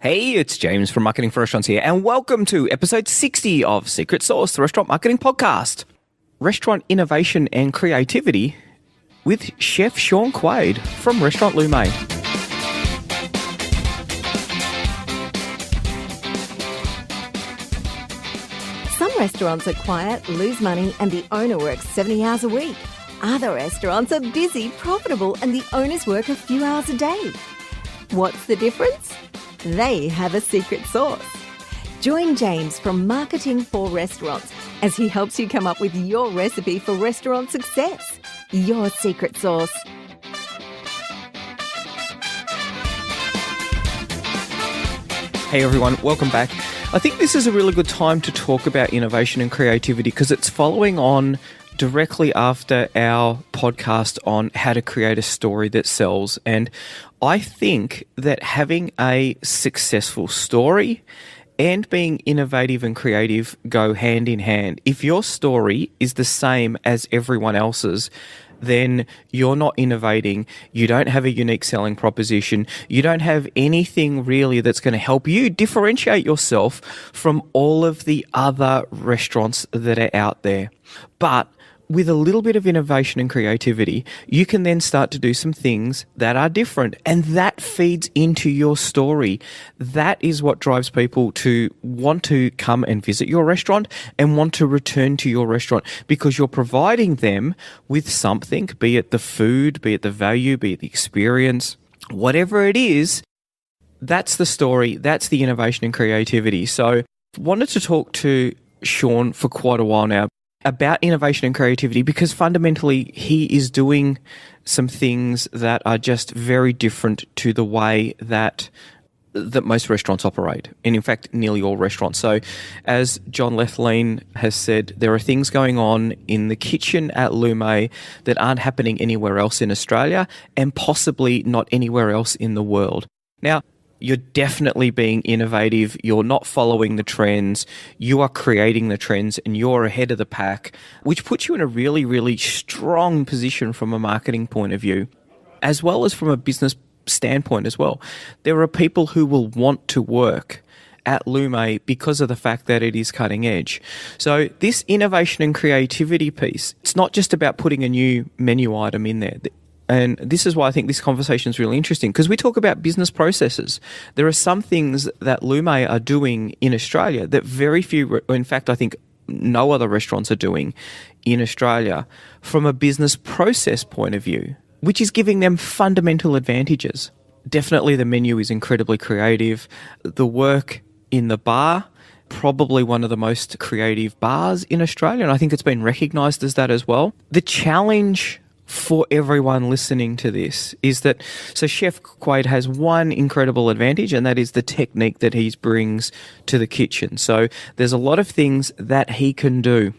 Hey, it's James from Marketing for Restaurants here, and welcome to episode 60 of Secret Sauce, the Restaurant Marketing Podcast. Restaurant innovation and creativity with Chef Shaun Quade from Restaurant Lume. Some restaurants are quiet, lose money, and the owner works 70 hours a week. Other restaurants are busy, profitable, and the owners work a few hours a day. What's the difference? They have a secret sauce. Join James from Marketing for Restaurants as he helps you come up with your recipe for restaurant success. Your secret sauce. Hey everyone, welcome back. I think this is a really good time to talk about innovation and creativity because it's following on directly after our podcast on how to create a story that sells. And I think that having a successful story and being innovative and creative go hand in hand. If your story is the same as everyone else's, then you're not innovating, you don't have a unique selling proposition, you don't have anything really that's going to help you differentiate yourself from all of the other restaurants that are out there. But with a little bit of innovation and creativity, you can then start to do some things that are different, and that feeds into your story. That is what drives people to want to come and visit your restaurant and want to return to your restaurant because you're providing them with something, be it the food, be it the value, be it the experience, whatever it is. That's the story. That's the innovation and creativity. So wanted to talk to Shaun for quite a while now about innovation and creativity because fundamentally he is doing some things that are just very different to the way that most restaurants operate, and in fact nearly all restaurants. So as John Lethlean has said, there are things going on in the kitchen at Lume that aren't happening anywhere else in Australia and possibly not anywhere else in the world. Now, you're definitely being innovative. You're not following the trends. You are creating the trends and you're ahead of the pack, which puts you in a really, really strong position from a marketing point of view, as well as from a business standpoint as well. There are people who will want to work at Lume because of the fact that it is cutting edge. So this innovation and creativity piece, it's not just about putting a new menu item in there. And this is why I think this conversation is really interesting because we talk about business processes. There are some things that Lume are doing in Australia that very few, in fact, I think no other restaurants are doing in Australia from a business process point of view, which is giving them fundamental advantages. Definitely the menu is incredibly creative. The work in the bar, probably one of the most creative bars in Australia, and I think it's been recognised as that as well. The challenge for everyone listening to this is that, so Chef Quade has one incredible advantage, and that is the technique that he brings to the kitchen. So there's a lot of things that he can do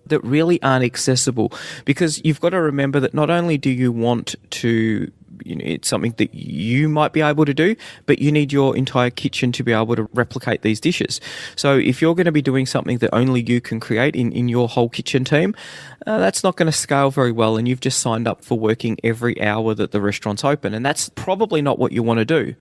that really aren't accessible because you've got to remember that not only do you want to, it's something that you might be able to do, but you need your entire kitchen to be able to replicate these dishes. So if you're going to be doing something that only you can create in your whole kitchen team, that's not going to scale very well, and you've just signed up for working every hour that the restaurant's open, and that's probably not what you want to do.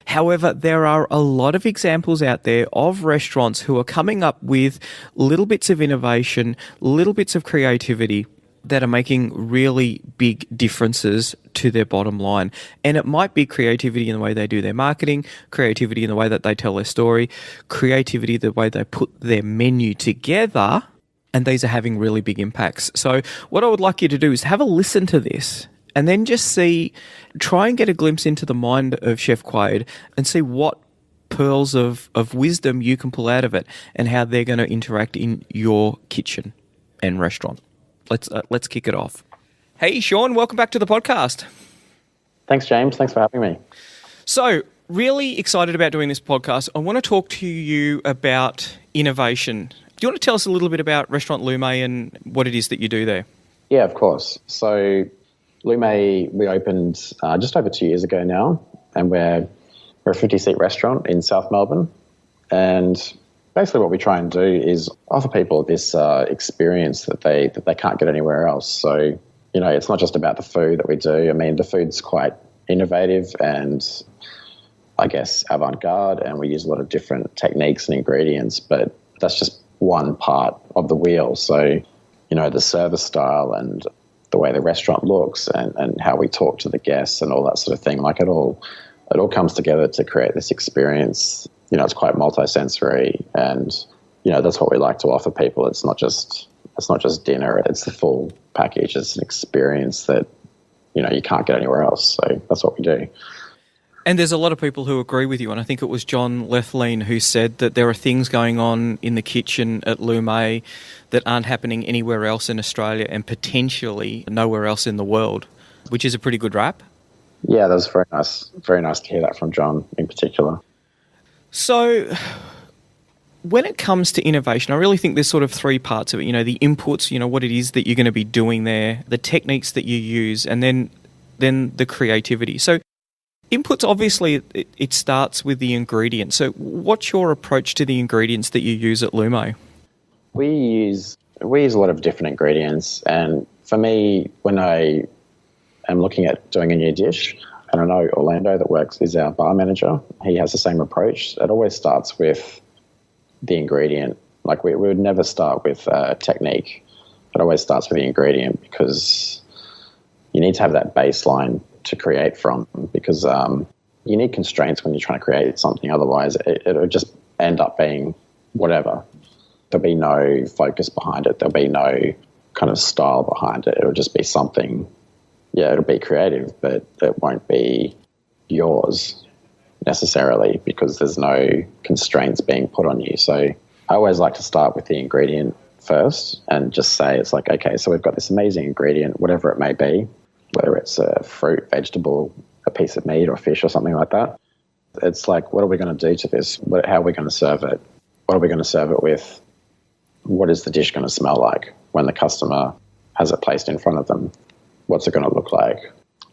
However, there are a lot of examples out there of restaurants who are coming up with little bits of innovation, little bits of creativity that are making really big differences to their bottom line. And it might be creativity in the way they do their marketing, creativity in the way that they tell their story, creativity the way they put their menu together, and these are having really big impacts. So what I would like you to do is have a listen to this and then just try and get a glimpse into the mind of Chef Quade and see what pearls of wisdom you can pull out of it and how they're going to interact in your kitchen and restaurant. Let's kick it off. Hey, Shaun, welcome back to the podcast. Thanks, James. Thanks for having me. So, really excited about doing this podcast. I want to talk to you about innovation. Do you want to tell us a little bit about Restaurant Lume and what it is that you do there? Yeah, of course. So, Lume, we opened just over 2 years ago now, and we're a 50-seat restaurant in South Melbourne. And basically what we try and do is offer people this experience that they can't get anywhere else. So, it's not just about the food that we do. I mean, the food's quite innovative and I guess, avant-garde, and we use a lot of different techniques and ingredients, but that's just one part of the wheel. So, the service style and the way the restaurant looks and how we talk to the guests and all that sort of thing, like it all comes together to create this experience. It's quite multi-sensory, and, that's what we like to offer people. It's not just dinner, it's the full package. It's an experience that, you can't get anywhere else. So that's what we do. And there's a lot of people who agree with you, and I think it was John Lethlean who said that there are things going on in the kitchen at Lume that aren't happening anywhere else in Australia and potentially nowhere else in the world, which is a pretty good rap. Yeah, that was very nice to hear that from John in particular. So when it comes to innovation, I really think there's sort of three parts of it. The inputs, what it is that you're going to be doing there, the techniques that you use, and then the creativity. So inputs, obviously, it starts with the ingredients. So what's your approach to the ingredients that you use at Lume? We use a lot of different ingredients. And for me, when I am looking at doing a new dish, and I know Orlando is our bar manager, he has the same approach. It always starts with the ingredient. Like we would never start with technique. It always starts with the ingredient, because you need to have that baseline to create from, because you need constraints when you're trying to create something. Otherwise, it'll just end up being whatever. There'll be no focus behind it. There'll be no kind of style behind it. It'll just be something. Yeah, it'll be creative, but it won't be yours necessarily, because there's no constraints being put on you. So I always like to start with the ingredient first and just say, it's like, okay, so we've got this amazing ingredient, whatever it may be, whether it's a fruit, vegetable, a piece of meat or fish or something like that. It's like, what are we going to do to this? How are we going to serve it? What are we going to serve it with? What is the dish going to smell like when the customer has it placed in front of them? What's it going to look like?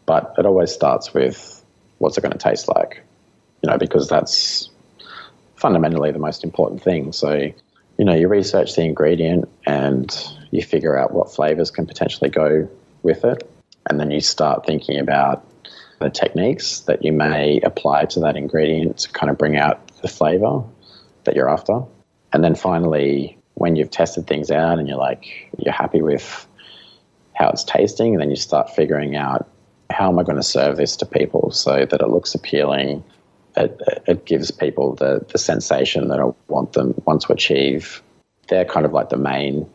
But it always starts with, what's it going to taste like? Because that's fundamentally the most important thing. So, you research the ingredient and you figure out what flavors can potentially go with it. And then you start thinking about the techniques that you may apply to that ingredient to kind of bring out the flavor that you're after. And then finally, when you've tested things out and you're happy with how it's tasting, and then you start figuring out, how am I going to serve this to people so that it looks appealing? It gives people the sensation that I want to achieve. They're kind of like the main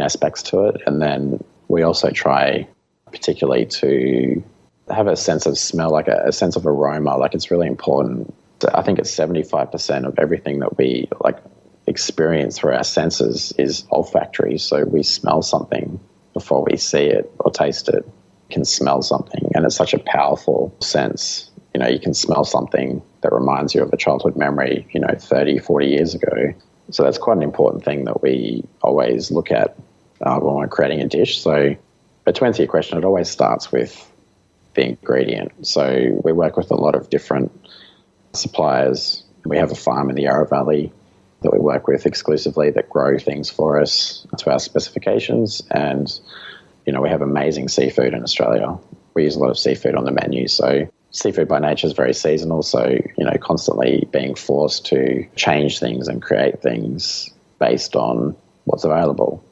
aspects to it. And then we also try particularly to have a sense of smell, like a sense of aroma. Like, it's really important. I think it's 75% of everything that we experience through our senses is olfactory. So we smell something before we see it or taste it. You can smell something, and it's such a powerful sense. You can smell something that reminds you of a childhood memory, 30, 40 years ago. So that's quite an important thing that we always look at when we're creating a dish. So, but to answer your question, it always starts with the ingredient. So we work with a lot of different suppliers. We have a farm in the Yarra Valley that we work with exclusively that grow things for us to our specifications. And, we have amazing seafood in Australia. We use a lot of seafood on the menu. So seafood by nature is very seasonal. So, constantly being forced to change things and create things based on what's available,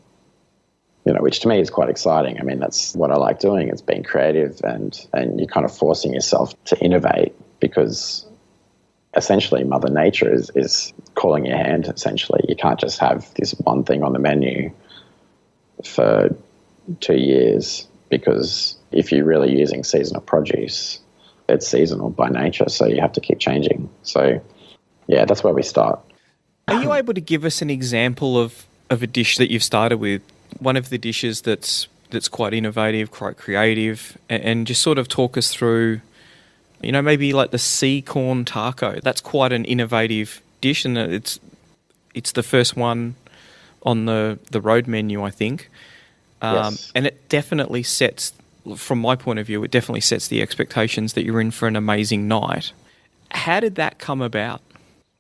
which to me is quite exciting. I mean, that's what I like doing. It's being creative and you're kind of forcing yourself to innovate, because essentially Mother Nature is calling your hand, essentially. You can't just have this one thing on the menu for 2 years, because if you're really using seasonal produce, it's seasonal by nature, so you have to keep changing. So, yeah, that's where we start. Are you able to give us an example of a dish that you've started with, one of the dishes that's quite innovative, quite creative, and just sort of talk us through, maybe like the sea corn taco? That's quite an innovative dish, and it's the first one on the road menu, I think. Yes. And it definitely sets, from my point of view, it definitely sets the expectations that you're in for an amazing night. How did that come about?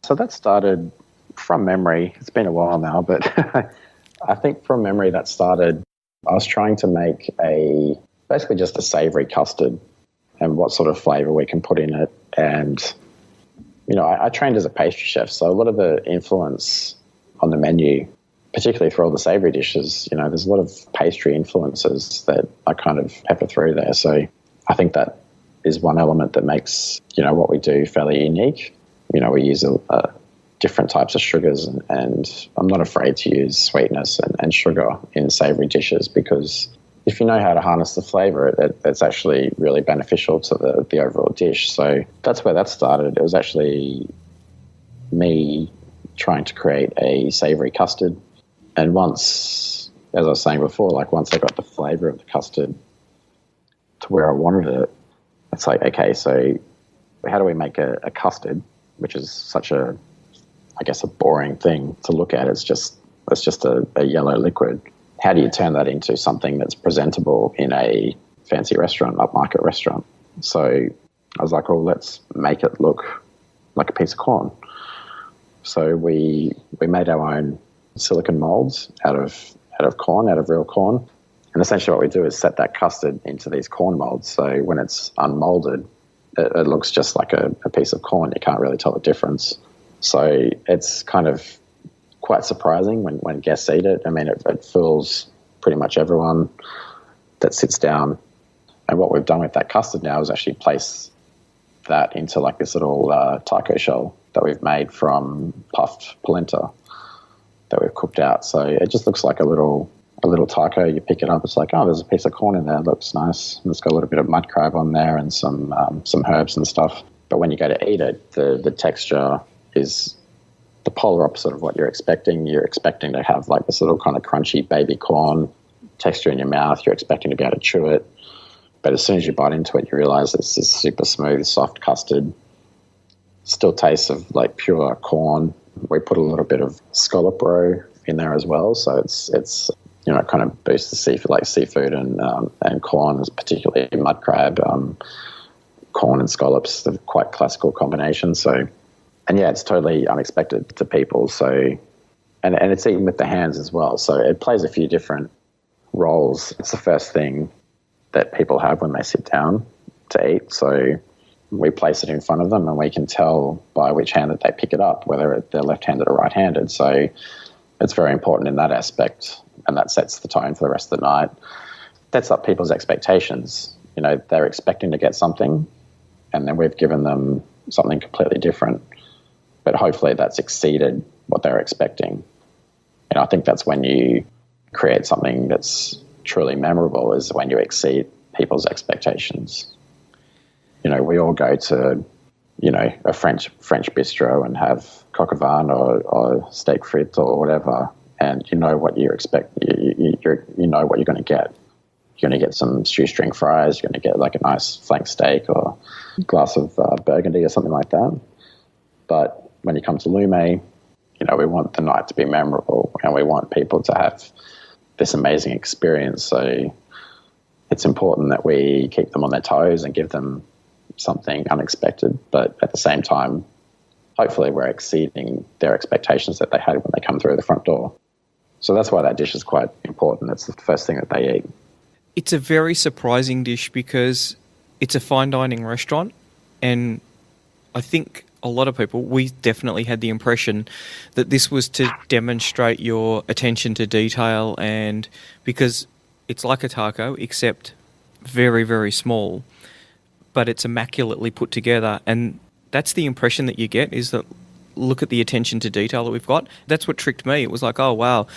So that started from memory. It's been a while now, but I think from memory that started, I was trying to make basically just a savoury custard and what sort of flavour we can put in it. And I trained as a pastry chef, so a lot of the influence on the menu, particularly for all the savoury dishes, there's a lot of pastry influences that I kind of pepper through there. So I think that is one element that makes, what we do fairly unique. We use different types of sugars, and I'm not afraid to use sweetness and sugar in savoury dishes, because if you know how to harness the flavour, it's actually really beneficial to the overall dish. So that's where that started. It was actually me trying to create a savoury custard. And once, as I was saying before, once I got the flavour of the custard to where I wanted it, it's like, okay, so how do we make a custard, which is such a boring thing to look at. It's just a yellow liquid. How do you turn that into something that's presentable in a fancy restaurant, upmarket restaurant? So I was like, well, let's make it look like a piece of corn. So we made our own silicon molds out of corn, out of real corn. And essentially what we do is set that custard into these corn molds. So when it's unmolded, it looks just like a piece of corn. You can't really tell the difference. So it's kind of quite surprising when guests eat it. I mean, it fools pretty much everyone that sits down. And what we've done with that custard now is actually place that into this little taco shell that we've made from puffed polenta that we've cooked out. So it just looks like a little taco. You pick it up, it's like, oh, there's a piece of corn in there. It looks nice. And it's got a little bit of mud crab on there and some herbs and stuff. But when you go to eat it, the texture is the polar opposite of what you're expecting. You're expecting to have this little kind of crunchy baby corn texture in your mouth. You're expecting to be able to chew it. But as soon as you bite into it, you realize it's this super smooth, soft custard. Still tastes of pure corn. We put a little bit of scallop roe in there as well. So it's kind of boosts the seafood, seafood and corn, particularly mud crab, corn and scallops, the quite classical combination. So, and yeah, it's totally unexpected to people. So, and it's eaten with the hands as well. So it plays a few different roles. It's the first thing that people have when they sit down to eat. So we place it in front of them and we can tell by which hand that they pick it up, whether they're left-handed or right-handed. So it's very important in that aspect, and that sets the tone for the rest of the night. Sets up people's expectations. They're expecting to get something, and then we've given them something completely different. But hopefully that's exceeded what they're expecting. And I think that's when you create something that's truly memorable, is when you exceed people's expectations. We all go to, a French bistro and have coq au vin or steak frit or whatever, and you know what you expect. You know what you're going to get. You're going to get some shoestring fries. You're going to get a nice flank steak or a glass of Burgundy or something like that. But when you come to Lume, we want the night to be memorable, and we want people to have this amazing experience. So it's important that we keep them on their toes and give them something unexpected, but at the same time, hopefully we're exceeding their expectations that they had when they come through the front door. So that's why that dish is quite important. It's the first thing that they eat. It's a very surprising dish because it's a fine dining restaurant, and I think a lot of people, we definitely had the impression that this was to demonstrate your attention to detail, and because it's like a taco except very, very small, but it's immaculately put together, and that's the impression that you get, is that look at the attention to detail that we've got. That's what tricked me. It was like, oh wow,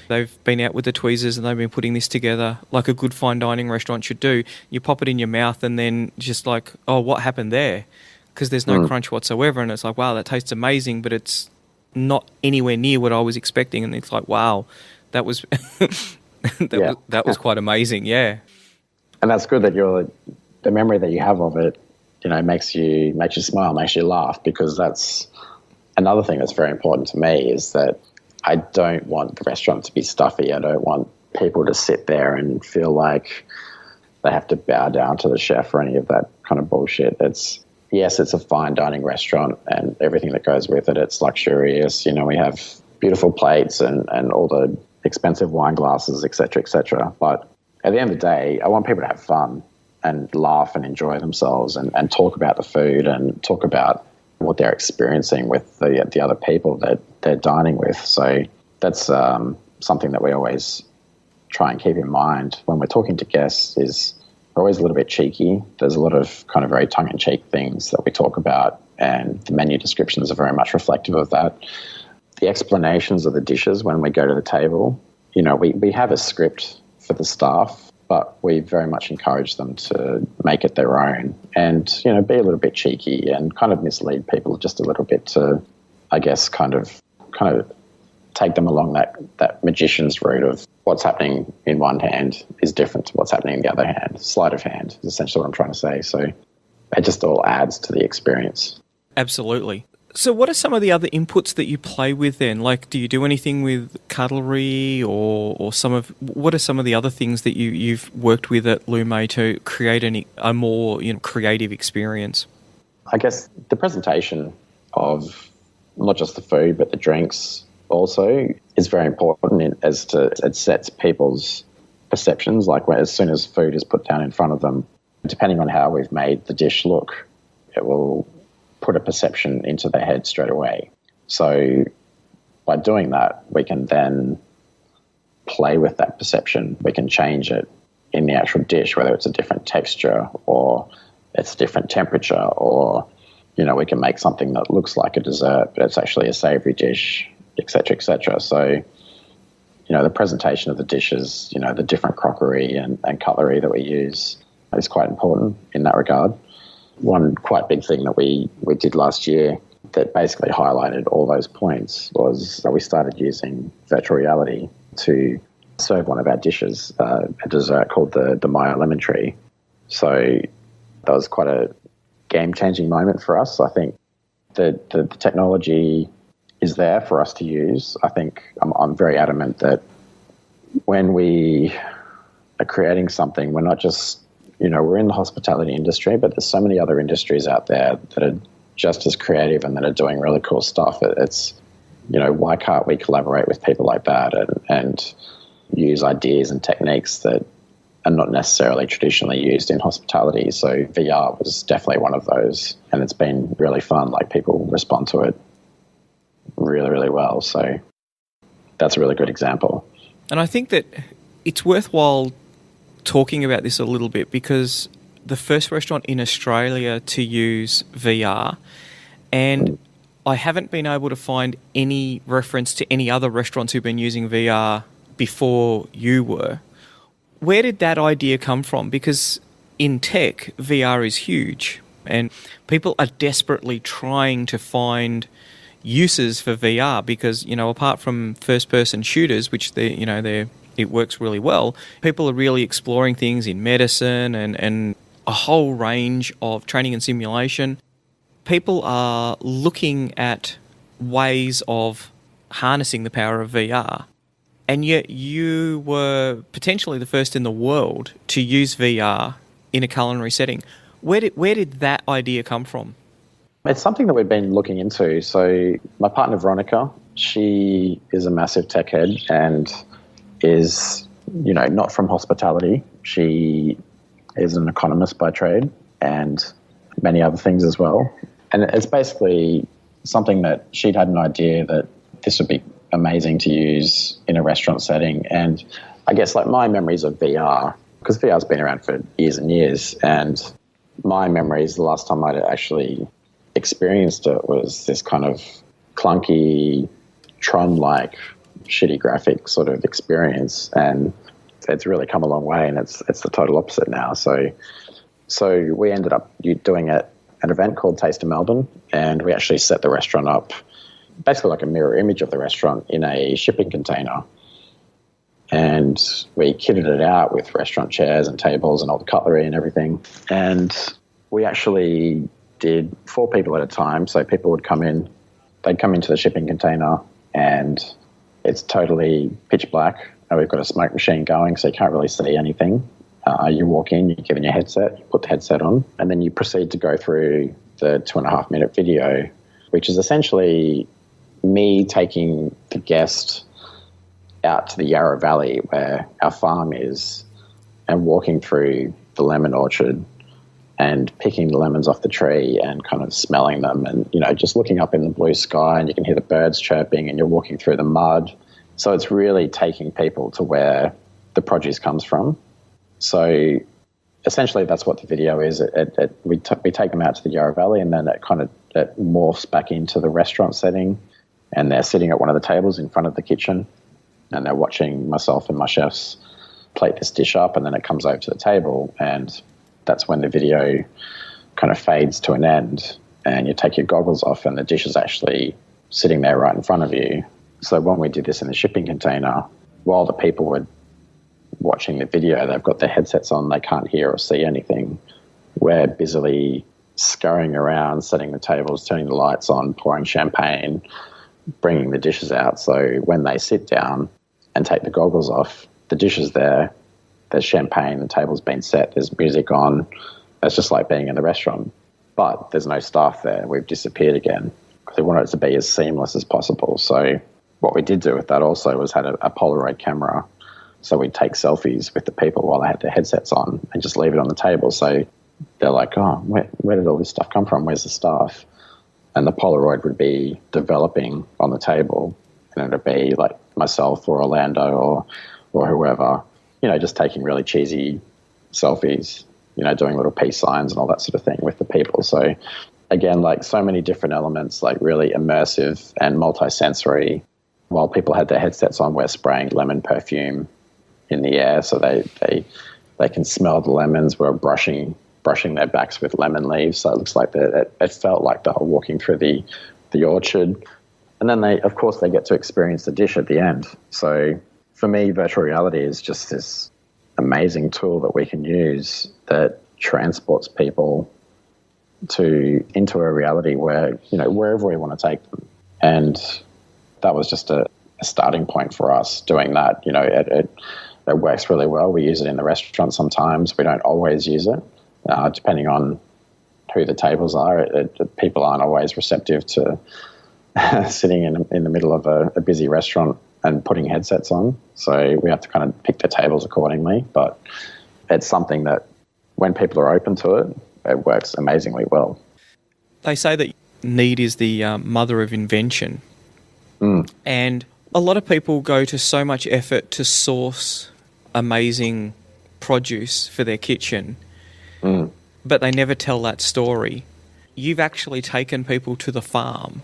they've been out with the tweezers and they've been putting this together like a good fine dining restaurant should do. You pop it in your mouth and then just like, oh, what happened there? Because there's no crunch whatsoever, and it's like, wow, that tastes amazing, but it's not anywhere near what I was expecting. And it's like, wow, that was that was quite amazing, yeah. And that's good that the memory that you have of it, makes you smile, makes you laugh, because that's another thing that's very important to me, is that I don't want the restaurant to be stuffy. I don't want people to sit there and feel like they have to bow down to the chef or any of that kind of bullshit. Yes, it's a fine dining restaurant and everything that goes with it. It's luxurious. We have beautiful plates and all the expensive wine glasses, et cetera, et cetera. But at the end of the day, I want people to have fun and laugh and enjoy themselves and talk about the food and talk about what they're experiencing with the other people that they're dining with. So that's something that we always try and keep in mind when we're talking to guests. Is we're always a little bit cheeky. There's a lot of kind of very tongue-in-cheek things that we talk about, and the menu descriptions are very much reflective of that. The explanations of the dishes when we go to the table, we have a script for the staff, but we very much encourage them to make it their own and, be a little bit cheeky and kind of mislead people just a little bit to, I guess, kind of take them along that magician's route of what's happening in one hand is different to what's happening in the other hand. Sleight of hand is essentially what I'm trying to say. So it just all adds to the experience. Absolutely. So what are some of the other inputs that you play with then? Like, do you do anything with cutlery or what are some of the other things that you've worked with at Lume to create a more creative experience? I guess the presentation of not just the food but the drinks also is very important as to it sets people's perceptions. Like as soon as food is put down in front of them, depending on how we've made the dish look, it will put a perception into their head straight away. So by doing that, we can then play with that perception. We can change it in the actual dish, whether it's a different texture or it's a different temperature, or we can make something that looks like a dessert but it's actually a savoury dish, etc., etc. So the presentation of the dishes, the different crockery and cutlery that we use is quite important in that regard. One quite big thing that we did last year that basically highlighted all those points was that we started using virtual reality to serve one of our dishes, a dessert called the Maya lemon tree. So that was quite a game-changing moment for us. I think the technology is there for us to use. I think I'm very adamant that when we are creating something, we're not just we're in the hospitality industry, but there's so many other industries out there that are just as creative and that are doing really cool stuff. It's, why can't we collaborate with people like that and use ideas and techniques that are not necessarily traditionally used in hospitality? So VR was definitely one of those, and it's been really fun. Like, people respond to it really, really well. So that's a really good example. And I think that it's worthwhile talking about this a little bit, because the first restaurant in Australia to use VR, and I haven't been able to find any reference to any other restaurants who've been using VR before you were. Where did that idea come from? Because in tech, VR is huge, and people are desperately trying to find uses for VR because, apart from first-person shooters, which it works really well, people are really exploring things in medicine and a whole range of training and simulation. People are looking at ways of harnessing the power of VR. And yet you were potentially the first in the world to use VR in a culinary setting. Where did that idea come from? It's something that we've been looking into. So my partner, Veronica, she is a massive tech head and is, not from hospitality. She is an economist by trade and many other things as well. And it's basically something that she'd had an idea that this would be amazing to use in a restaurant setting. And I guess like my memories of VR, because VR's been around for years and years, and my memories, the last time I'd actually experienced it was this kind of clunky, Tron-like, shitty graphic sort of experience, and it's really come a long way, and it's the total opposite now. So we ended up doing it at an event called Taste of Melbourne, and we actually set the restaurant up basically like a mirror image of the restaurant in a shipping container, and we kitted it out with restaurant chairs and tables and all the cutlery and everything, and we actually did 4 people at a time. So people would come in, they'd come into the shipping container, and it's totally pitch black. And we've got a smoke machine going, so you can't really see anything. You walk in, you're given your headset, you put the headset on, and then you proceed to go through the 2.5-minute video, which is essentially me taking the guest out to the Yarra Valley where our farm is and walking through the lemon orchard and picking the lemons off the tree and kind of smelling them and, just looking up in the blue sky and you can hear the birds chirping and you're walking through the mud. So it's really taking people to where the produce comes from. So essentially that's what the video is. We take them out to the Yarra Valley and then it morphs back into the restaurant setting and they're sitting at one of the tables in front of the kitchen and they're watching myself and my chefs plate this dish up, and then it comes over to the table, and that's when the video kind of fades to an end and you take your goggles off and the dish is actually sitting there right in front of you. So when we did this in the shipping container, while the people were watching the video, they've got their headsets on, they can't hear or see anything. We're busily scurrying around, setting the tables, turning the lights on, pouring champagne, bringing the dishes out. So when they sit down and take the goggles off, the dish is there, there's champagne, the table's been set, there's music on. It's just like being in the restaurant. But there's no staff there. We've disappeared again because we wanted it to be as seamless as possible. So what we did do with that also was had a Polaroid camera. So we'd take selfies with the people while they had their headsets on and just leave it on the table. So they're like, oh, where did all this stuff come from? Where's the staff? And the Polaroid would be developing on the table, and it would be like myself or Orlando or whoever, just taking really cheesy selfies, doing little peace signs and all that sort of thing with the people. So again, like so many different elements, like really immersive and multi-sensory. While people had their headsets on, we're spraying lemon perfume in the air so they can smell the lemons. We're brushing their backs with lemon leaves, so it looks like it felt like they were walking through the orchard. And then they get to experience the dish at the end. So for me, virtual reality is just this amazing tool that we can use that transports people into a reality where, wherever we want to take them. And that was just a starting point for us doing that. It works really well. We use it in the restaurant sometimes. We don't always use it, depending on who the tables are. People aren't always receptive to sitting in the middle of a busy restaurant and putting headsets on. So we have to kind of pick the tables accordingly. But it's something that when people are open to it, it works amazingly well. They say that need is the mother of invention. And a lot of people go to so much effort to source amazing produce for their kitchen, but they never tell that story. You've actually taken people to the farm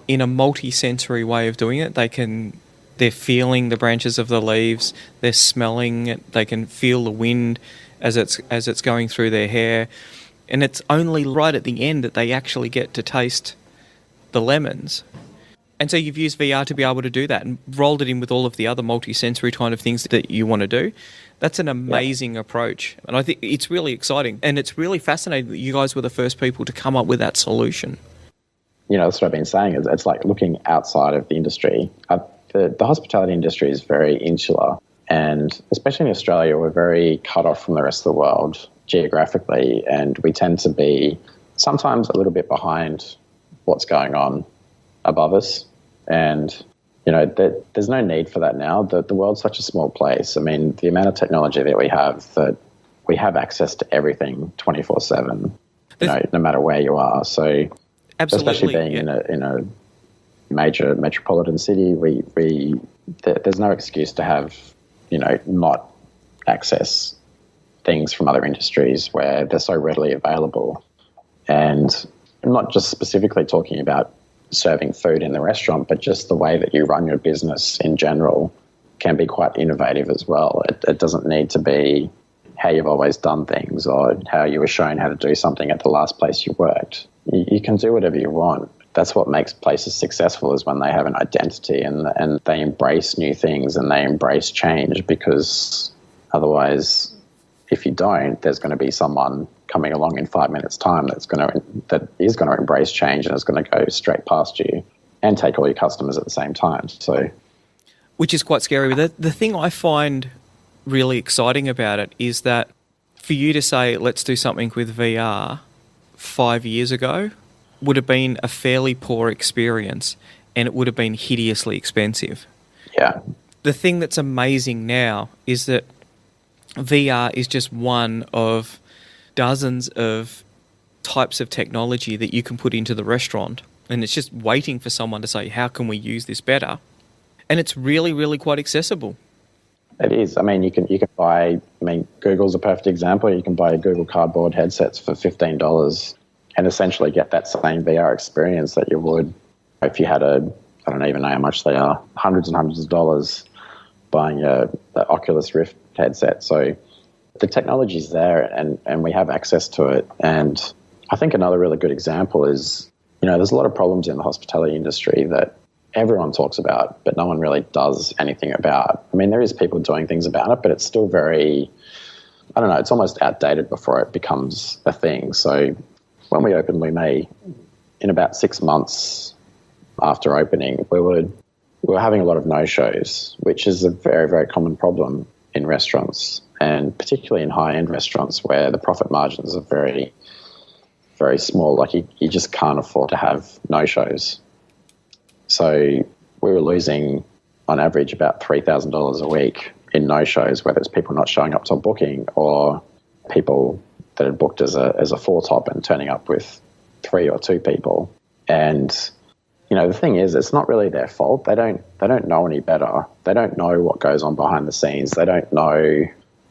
in a multi-sensory way of doing it. They're feeling the branches of the leaves, they're smelling it, they can feel the wind as it's going through their hair, and it's only right at the end that they actually get to taste the lemons. And so you've used VR to be able to do that and rolled it in with all of the other multi-sensory kind of things that you want to do. That's an amazing approach. And I think it's really exciting. And it's really fascinating that you guys were the first people to come up with that solution. That's what I've been saying. It's like looking outside of the industry. The hospitality industry is very insular. And especially in Australia, we're very cut off from the rest of the world geographically. And we tend to be sometimes a little bit behind what's going on above us. And, there's no need for that now. The world's such a small place. I mean, the amount of technology that we have access to everything 24/7, no matter where you are. So absolutely, especially being in a major metropolitan city, there's no excuse to have, not access things from other industries where they're so readily available. And I'm not just specifically talking about serving food in the restaurant, but just the way that you run your business in general can be quite innovative as well. It doesn't need to be how you've always done things or how you were shown how to do something at the last place you worked. You can do whatever you want. That's what makes places successful, is when they have an identity and they embrace new things and they embrace change, because otherwise, if you don't, there's going to be someone coming along in 5 minutes' time that is going to embrace change and is going to go straight past you and take all your customers at the same time. So, which is quite scary. The thing I find really exciting about it is that for you to say, let's do something with VR 5 years ago, would have been a fairly poor experience and it would have been hideously expensive. Yeah. The thing that's amazing now is that VR is just one of dozens of types of technology that you can put into the restaurant, and it's just waiting for someone to say, how can we use this better? And it's really, really quite accessible. It is. I mean, you can buy, Google's a perfect example. You can buy Google Cardboard headsets for $15 and essentially get that same VR experience that you would if you had I don't even know how much they are, hundreds and hundreds of dollars buying the Oculus Rift headset. So the technology's there and we have access to it. And I think another really good example is, there's a lot of problems in the hospitality industry that everyone talks about, but no one really does anything about. I mean, there is people doing things about it, but it's still very, I don't know, it's almost outdated before it becomes a thing. So when we opened Lume, in about 6 months after opening, we were having a lot of no-shows, which is a very, very common problem in restaurants, and particularly in high-end restaurants where the profit margins are very, very small. Like you just can't afford to have no-shows. So we were losing, on average, about $3,000 a week in no-shows, whether it's people not showing up to a booking or people that had booked as a four-top and turning up with 3 or 2 people. And, the thing is, it's not really their fault. They don't know any better. They don't know what goes on behind the scenes. They don't know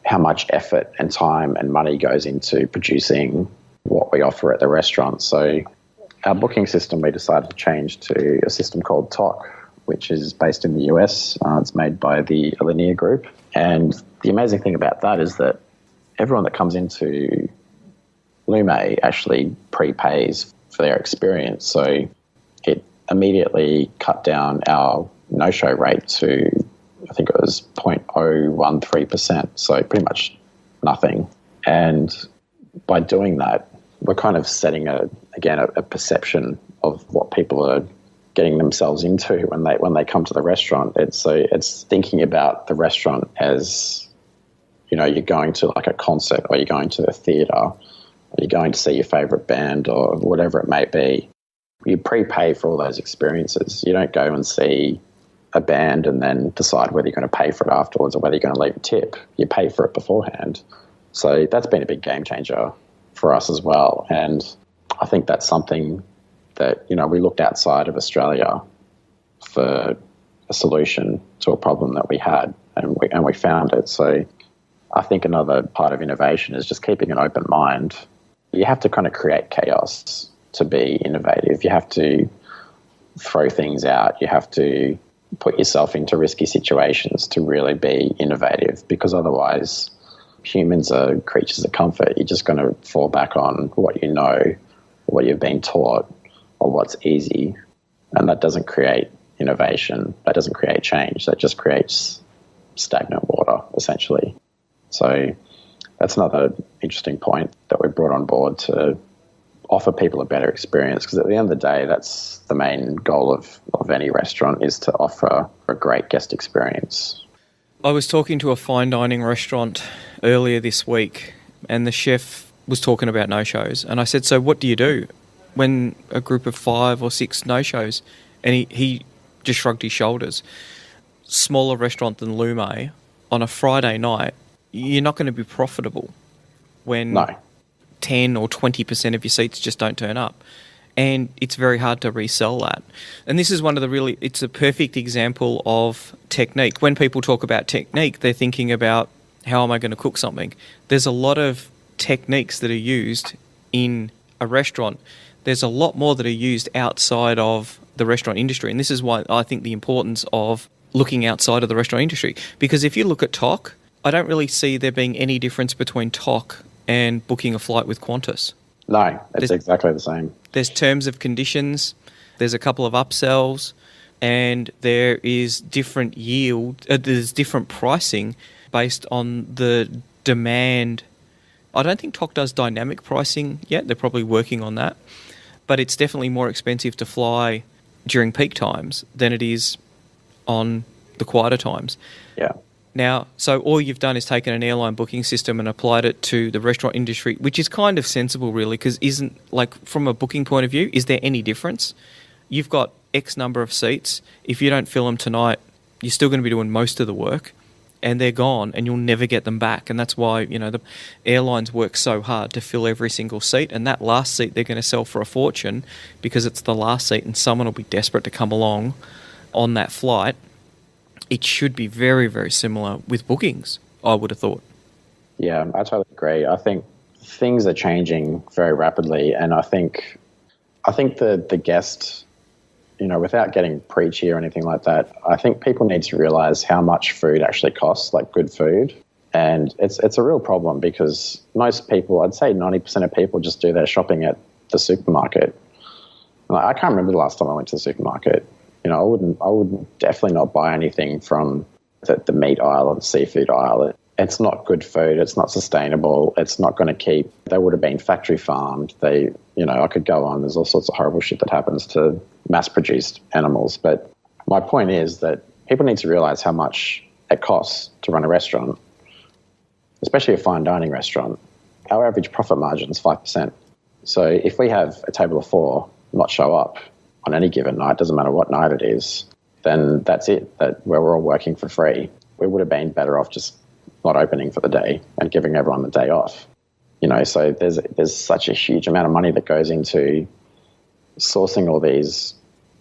how much effort and time and money goes into producing what we offer at the restaurant. So our booking system, we decided to change to a system called TOC, which is based in the US. It's made by the Alinea Group. And the amazing thing about that is that everyone that comes into Lume actually prepays for their experience. So it immediately cut down our no-show rate to, I think it was 0.013%, so pretty much nothing. And by doing that, we're kind of setting a perception of what people are getting themselves into when they come to the restaurant. It's thinking about the restaurant as, you're going to like a concert, or you're going to the theatre, or you're going to see your favourite band, or whatever it may be. You prepay for all those experiences. You don't go and see a band and then decide whether you're going to pay for it afterwards or whether you're going to leave a tip. You pay for it beforehand. So that's been a big game changer for us as well. And I think that's something that, we looked outside of Australia for a solution to a problem that we had, and we found it. So I think another part of innovation is just keeping an open mind. You have to kind of create chaos to be innovative. You have to throw things out. You have to put yourself into risky situations to really be innovative, because otherwise humans are creatures of comfort. You're just going to fall back on what you know, what you've been taught, or what's easy. And that doesn't create innovation. That doesn't create change. That just creates stagnant water, essentially. So that's another interesting point that we brought on board to offer people a better experience, because at the end of the day, that's the main goal of any restaurant, is to offer a great guest experience. I was talking to a fine dining restaurant earlier this week, and the chef was talking about no-shows. And I said, so what do you do when a group of 5 or 6 no-shows? And he just shrugged his shoulders. Smaller restaurant than Lume, on a Friday night, you're not going to be profitable when 10 or 20% of your seats just don't turn up. And it's very hard to resell that. And this is one of the it's a perfect example of technique. When people talk about technique, they're thinking about, how am I going to cook something? There's a lot of techniques that are used in a restaurant. There's a lot more that are used outside of the restaurant industry. And this is why I think the importance of looking outside of the restaurant industry. Because if you look at TOC, I don't really see there being any difference between TOC and booking a flight with Qantas. No, it's exactly the same. There's terms of conditions, there's a couple of upsells, and there is different yield, there's different pricing based on the demand. I don't think TOC does dynamic pricing yet. They're probably working on that. But it's definitely more expensive to fly during peak times than it is on the quieter times. Yeah. Now, so all you've done is taken an airline booking system and applied it to the restaurant industry, which is kind of sensible, really, because isn't, like, from a booking point of view, is there any difference? You've got X number of seats. If you don't fill them tonight, you're still going to be doing most of the work. and they're gone, and you'll never get them back. And that's why, the airlines work so hard to fill every single seat, and that last seat they're going to sell for a fortune because it's the last seat and someone will be desperate to come along on that flight. It should be very, very similar with bookings, I would have thought. Yeah, I totally agree. I think things are changing very rapidly, and I think the guest, without getting preachy or anything like that, I think people need to realize how much food actually costs, like good food. And it's a real problem because most people, I'd say 90% of people just do their shopping at the supermarket. Like, I can't remember the last time I went to the supermarket. I wouldn't definitely not buy anything from the meat aisle or the seafood aisle. It's not good food. It's not sustainable. It's not going to keep. They would have been factory farmed. I could go on. There's all sorts of horrible shit that happens to mass-produced animals. But my point is that people need to realize how much it costs to run a restaurant, especially a fine dining restaurant. Our average profit margin is 5%. So if we have a table of 4 not show up on any given night, doesn't matter what night it is, then that's it. That we're all working for free. We would have been better off just not opening for the day and giving everyone the day off. So there's such a huge amount of money that goes into sourcing all these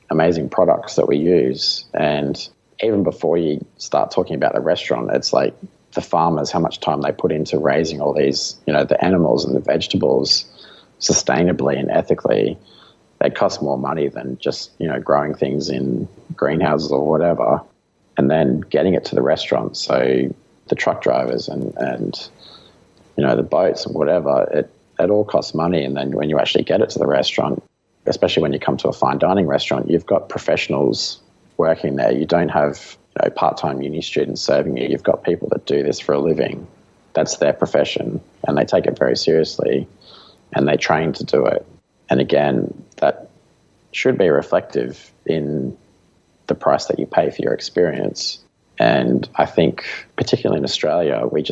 amazing products that we use. And even before you start talking about the restaurant, it's like the farmers, how much time they put into raising all these, the animals and the vegetables sustainably and ethically. They cost more money than just, growing things in greenhouses or whatever, and then getting it to the restaurant. So the truck drivers and the boats and whatever, it all costs money. And then when you actually get it to the restaurant, especially when you come to a fine dining restaurant, you've got professionals working there. You don't have part-time uni students serving you. You've got people that do this for a living. That's their profession, and they take it very seriously, and they train to do it. And again, that should be reflective in the price that you pay for your experience. And I think, particularly in Australia, we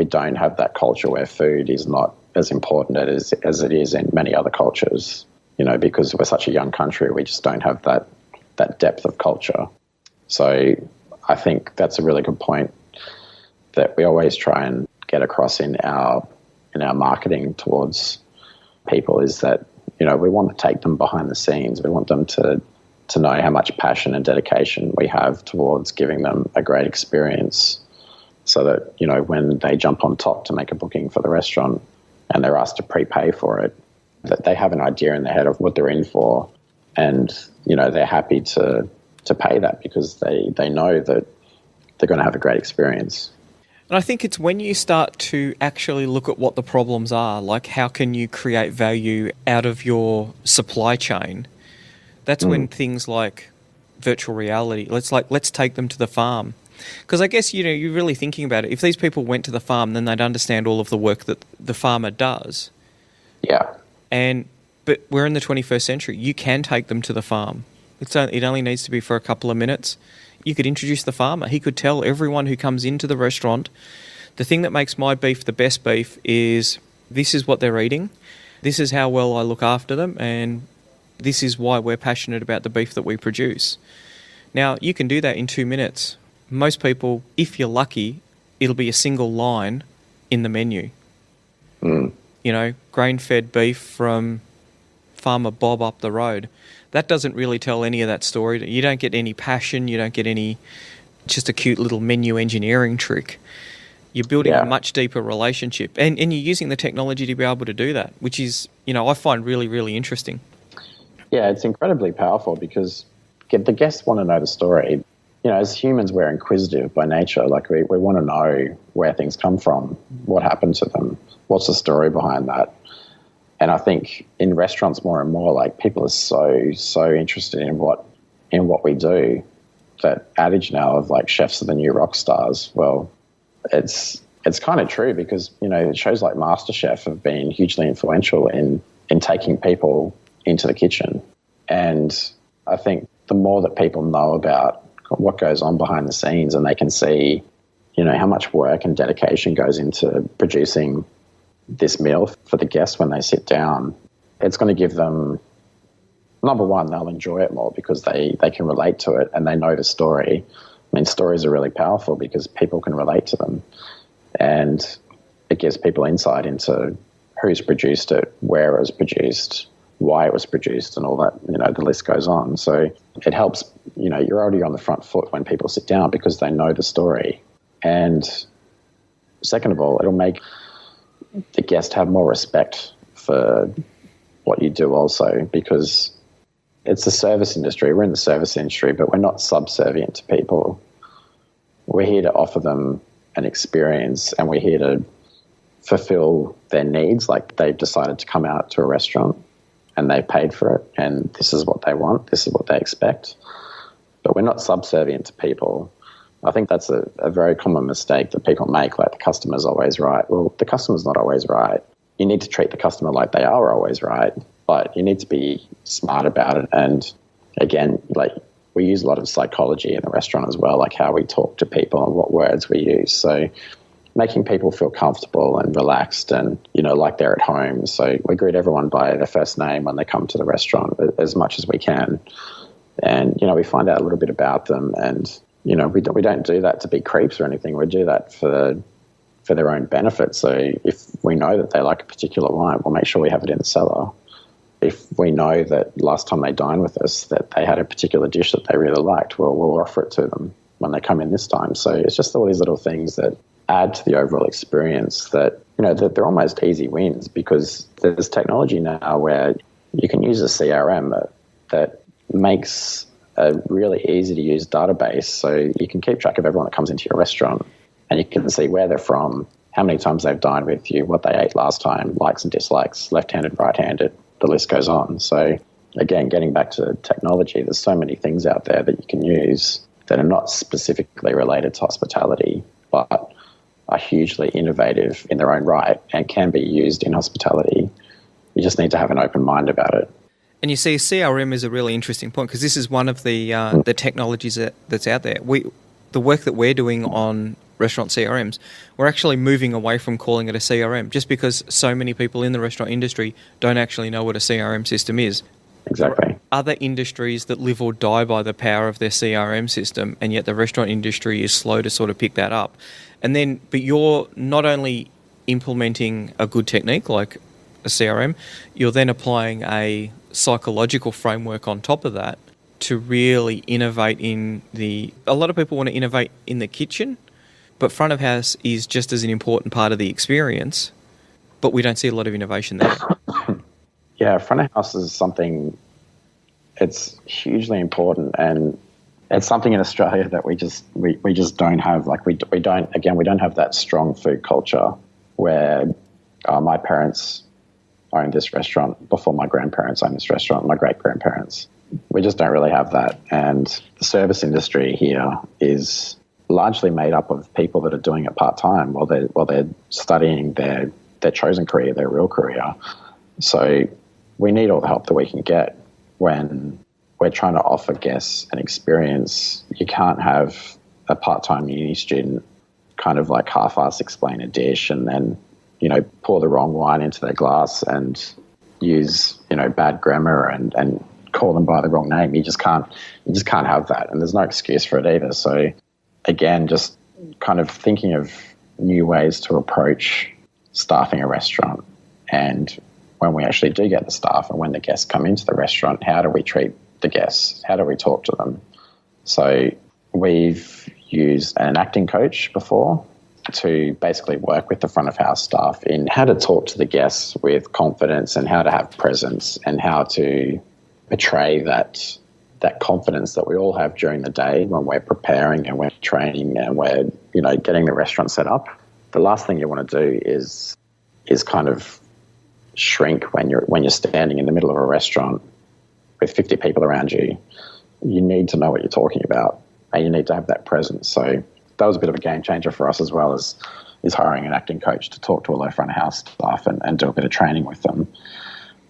don't have that culture where food is not as important as it is in many other cultures. Because we're such a young country, we just don't have that depth of culture. So I think that's a really good point that we always try and get across in our marketing towards people, is that we want to take them behind the scenes. We want them to know how much passion and dedication we have towards giving them a great experience, so that, when they jump on top to make a booking for the restaurant and they're asked to prepay for it, that they have an idea in their head of what they're in for. And, they're happy to pay that because they know that they're going to have a great experience. And I think it's when you start to actually look at what the problems are, like how can you create value out of your supply chain, that's when things like virtual reality, let's take them to the farm. Because I guess, you're really thinking about it. If these people went to the farm, then they'd understand all of the work that the farmer does. Yeah. But we're in the 21st century. You can take them to the farm. It only needs to be for a couple of minutes. You could introduce the farmer. He could tell everyone who comes into the restaurant, the thing that makes my beef the best beef is this is what they're eating, this is how well I look after them, and this is why we're passionate about the beef that we produce. Now, you can do that in 2 minutes. Most people, if you're lucky, it'll be a single line in the menu. Grain-fed beef from Farmer Bob up the road. That doesn't really tell any of that story. You don't get any passion. You don't get any, just a cute little menu engineering trick. You're building a much deeper relationship. And you're using the technology to be able to do that, which is, I find really, really interesting. Yeah, it's incredibly powerful because the guests want to know the story. As humans, we're inquisitive by nature. Like we want to know where things come from, what happened to them, what's the story behind that. And I think in restaurants more and more, like people are so interested in what we do. That adage now of like chefs are the new rock stars. Well, it's kind of true because shows like MasterChef have been hugely influential in taking people into the kitchen. And I think the more that people know about what goes on behind the scenes, and they can see, how much work and dedication goes into producing this meal for the guests when they sit down, it's going to give them, number one, they'll enjoy it more because they can relate to it and they know the story. mean, stories are really powerful because people can relate to them, and it gives people insight into who's produced it, where it was produced, why it was produced, and all that, the list goes on. So it helps, you're already on the front foot when people sit down because they know the story. And second of all, it'll make the guest have more respect for what you do also, because it's the service industry. We're in the service industry, but we're not subservient to people. We're here to offer them an experience, and we're here to fulfill their needs. Like, they've decided to come out to a restaurant and they paid for it, and this is what they want, this is what they expect. But we're not subservient to people. I think that's a very common mistake that people make, like the customer's always right. Well, the customer's not always right. You need to treat the customer like they are always right, but you need to be smart about it. And again, like, we use a lot of psychology in the restaurant as well, like how we talk to people and what words we use. So making people feel comfortable and relaxed and, like they're at home. So we greet everyone by their first name when they come to the restaurant as much as we can. And, we find out a little bit about them. And, we don't do that to be creeps or anything. We do that for their own benefit. So if we know that they like a particular wine, we'll make sure we have it in the cellar. If we know that last time they dined with us that they had a particular dish that they really liked, we'll offer it to them when they come in this time. So it's just all these little things that add to the overall experience that, that they're almost easy wins, because there's technology now where you can use a CRM that makes a really easy to use database. So you can keep track of everyone that comes into your restaurant, and you can see where they're from, how many times they've dined with you, what they ate last time, likes and dislikes, left-handed, right-handed, the list goes on. So again, getting back to technology, there's so many things out there that you can use that are not specifically related to hospitality, but are hugely innovative in their own right and can be used in hospitality. You just need to have an open mind about it. And you see, CRM is a really interesting point, because this is one of the technologies that's out there. The work that we're doing on restaurant CRMs, we're actually moving away from calling it a CRM, just because so many people in the restaurant industry don't actually know what a CRM system is. Exactly. Other industries that live or die by the power of their CRM system, and yet the restaurant industry is slow to sort of pick that up. But you're not only implementing a good technique like a CRM, you're then applying a psychological framework on top of that to really innovate a lot of people want to innovate in the kitchen, but front of house is just as an important part of the experience, but we don't see a lot of innovation there. Yeah, front of house is something, it's hugely important, and it's something in Australia that we just don't have. Like, we don't have that strong food culture where my parents owned this restaurant before my grandparents owned this restaurant, my great-grandparents. We just don't really have that. And the service industry here is largely made up of people that are doing it part-time while they're studying their chosen career, their real career. So we need all the help that we can get when we're trying to offer guests an experience. You can't have a part-time uni student kind of like half-ass explain a dish and then, pour the wrong wine into their glass and use, bad grammar and call them by the wrong name. You just can't have that. And there's no excuse for it either. So again, just kind of thinking of new ways to approach staffing a restaurant. And when we actually do get the staff and when the guests come into the restaurant, how do we treat the guests? How do we talk to them? So we've used an acting coach before to basically work with the front of house staff in how to talk to the guests with confidence and how to have presence and how to portray that confidence that we all have during the day when we're preparing and we're training and we're, getting the restaurant set up. The last thing you want to do is kind of shrink when you're standing in the middle of a restaurant with 50 people around you. You need to know what you're talking about and you need to have that presence. So that was a bit of a game changer for us, as well as hiring an acting coach to talk to all our front of house staff and do a bit of training with them.